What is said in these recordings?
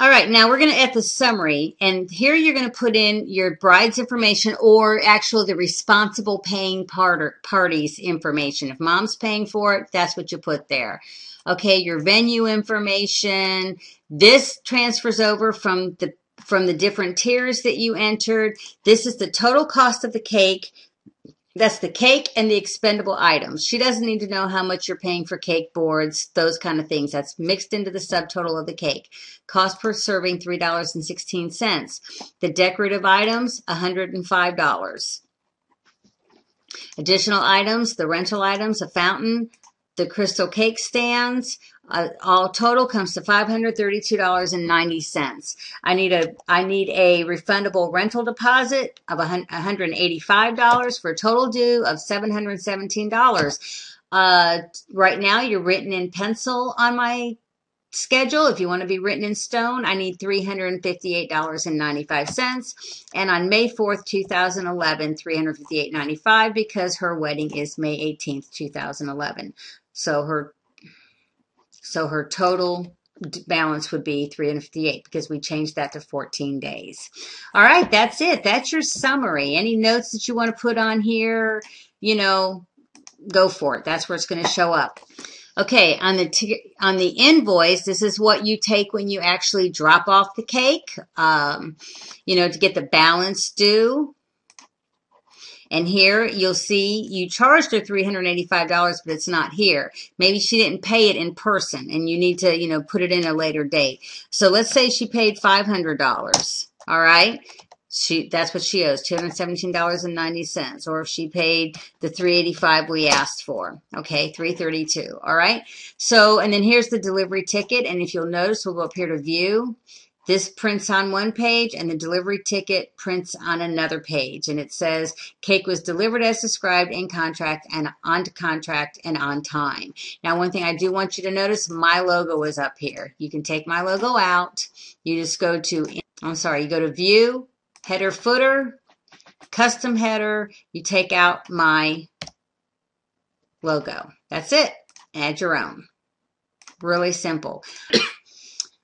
All right, now we're going to add the summary, and here you're going to put in your bride's information, or actually the responsible paying party's information. If mom's paying for it, that's what you put there. Okay, your venue information. This transfers over from the different tiers that you entered. This is the total cost of the cake. That's the cake and the expendable items. She doesn't need to know how much you're paying for cake boards, those kind of things. That's mixed into the subtotal of the cake. Cost per serving, $3.16. The decorative items, $105. Additional items, the rental items, a fountain, the crystal cake stands, all total comes to $532.90. I need a refundable rental deposit of $185 for a total due of $717. Right now you're written in pencil on my schedule. If you want to be written in stone, I need $358.95. And on May 4th, 2011, $358.95 because her wedding is May 18th, 2011. So her total balance would be $358 because we changed that to 14 days. All right, that's it. That's your summary. Any notes that you want to put on here, go for it. That's where it's going to show up. Okay, on the invoice, this is what you take when you actually drop off the cake, to get the balance due. And here you'll see you charged her $385, but it's not here. Maybe she didn't pay it in person and you need to, put it in a later date. So let's say she paid $500. All right. That's what she owes, $217.90. Or if she paid the $385 we asked for. Okay, $332. All right. So, and then here's the delivery ticket. And if you'll notice, we'll go up here to view. This prints on one page and the delivery ticket prints on another page. And it says cake was delivered as described in contract and on contract and on time. Now, one thing I do want you to notice, my logo is up here. You can take my logo out. You just go to, you go to view, header, footer, custom header. You take out my logo. That's it. Add your own. Really simple.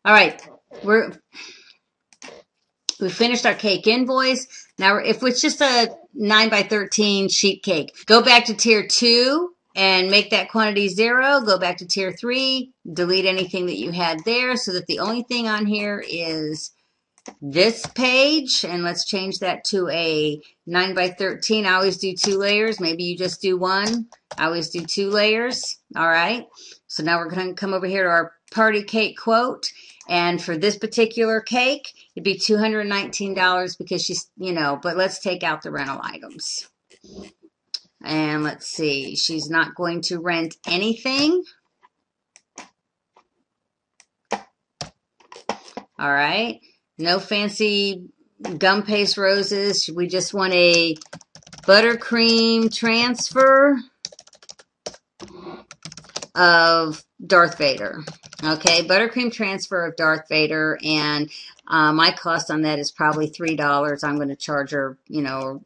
All right. We finished our cake invoice. Now, if it's just a 9x13 sheet cake, go back to tier 2 and make that quantity 0. Go back to tier 3, delete anything that you had there so that the only thing on here is this page. And let's change that to a 9x13. I always do 2 layers. Maybe you just do 1. I always do 2 layers. All right. So now we're going to come over here to our party cake quote. And for this particular cake, it'd be $219 because she's, but let's take out the rental items. And let's see, she's not going to rent anything. All right. No fancy gum paste roses. We just want a buttercream transfer of Darth Vader. Okay, buttercream transfer of Darth Vader, and my cost on that is probably $3. I'm going to charge her,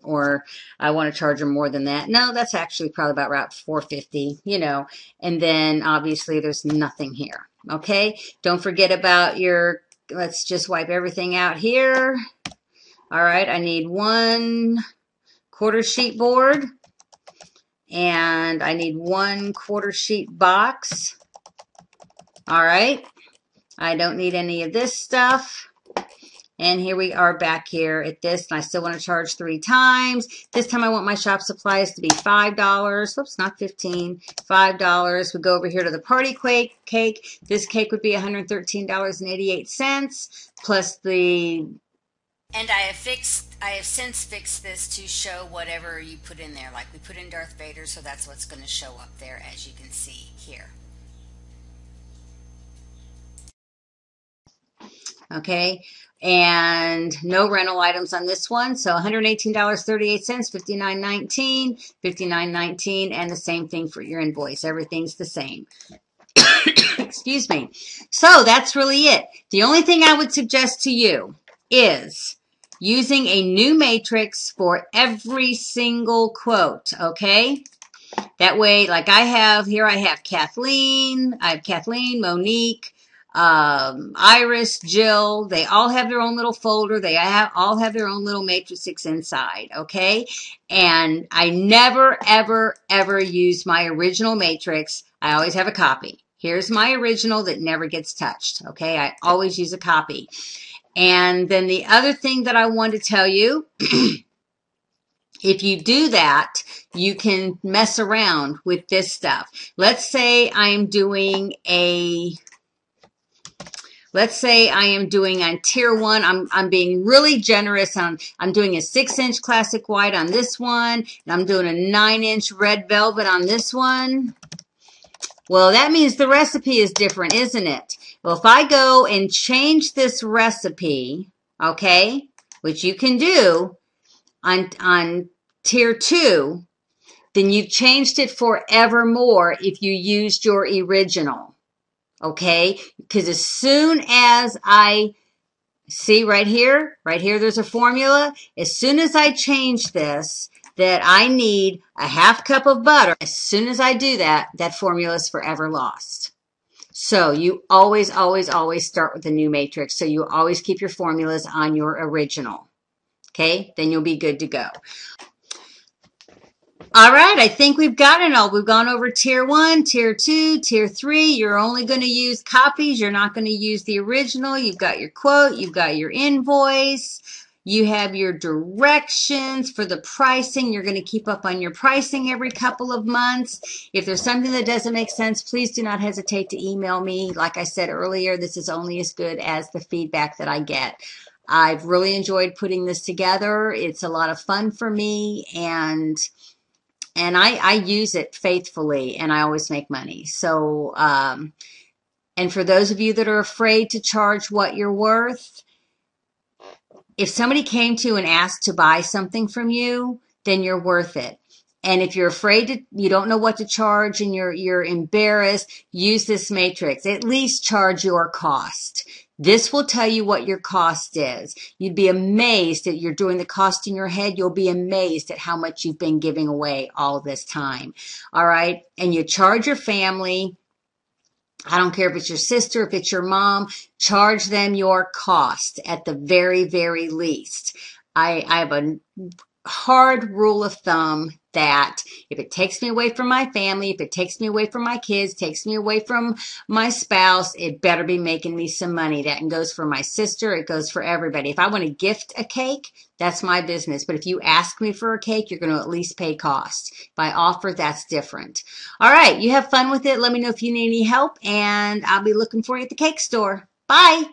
or I want to charge her more than that. No, that's actually probably about right, $4.50, and then obviously there's nothing here. Okay, don't forget about your, let's just wipe everything out here. All right, I need 1 quarter sheet board, and I need 1 quarter sheet box. All right, I don't need any of this stuff. And here we are back here at this, and I still want to charge 3 times. This time I want my shop supplies to be $5. Whoops, not 15, $5. We go over here to the party cake. This cake would be $113.88 plus the... And I have since fixed this to show whatever you put in there. Like we put in Darth Vader, so that's what's going to show up there, as you can see here. Okay, and no rental items on this one. So $118.38, $59.19, $59.19, and the same thing for your invoice. Everything's the same. Excuse me. So that's really it. The only thing I would suggest to you is using a new matrix for every single quote, okay? That way, like I have Kathleen, Monique, Iris, Jill, they all have their own little folder. They all have their own little matrices inside, okay? And I never, ever, ever use my original matrix. I always have a copy. Here's my original that never gets touched, okay? I always use a copy. And then the other thing that I want to tell you, if you do that, you can mess around with this stuff. Let's say I am doing on tier 1, I'm being really generous I'm doing a 6-inch classic white on this one, and I'm doing a 9-inch red velvet on this one. Well, that means the recipe is different, isn't it? Well, if I go and change this recipe, okay, which you can do on tier 2, then you've changed it forevermore if you used your original. Okay, because as soon as I see right here, there's a formula. As soon as I change this, that I need a ½ cup of butter, as soon as I do that, that formula is forever lost. So you always, always, always start with the new matrix. So you always keep your formulas on your original. Okay, then you'll be good to go. All right, I think we've got it all. We've gone over tier 1, tier 2, tier 3. You're only going to use copies. You're not going to use the original. You've got your quote. You've got your invoice. You have your directions for the pricing. You're going to keep up on your pricing every couple of months. If there's something that doesn't make sense, please do not hesitate to email me. Like I said earlier, this is only as good as the feedback that I get. I've really enjoyed putting this together. It's a lot of fun for me, and I use it faithfully, and I always make money. So, and for those of you that are afraid to charge what you're worth, if somebody came to you and asked to buy something from you, then you're worth it. And if you're afraid you don't know what to charge and you're embarrassed, use this matrix. At least charge your cost. This will tell you what your cost is. You'd be amazed that you're doing the cost in your head. You'll be amazed at how much you've been giving away all this time. All right. And you charge your family. I don't care if it's your sister, if it's your mom, charge them your cost at the very, very least. I have a hard rule of thumb that if it takes me away from my family, if it takes me away from my kids, takes me away from my spouse, it better be making me some money. That goes for my sister. It goes for everybody. If I want to gift a cake, that's my business. But if you ask me for a cake, you're going to at least pay cost. If I offer, that's different. All right. You have fun with it. Let me know if you need any help, and I'll be looking for you at the cake store. Bye.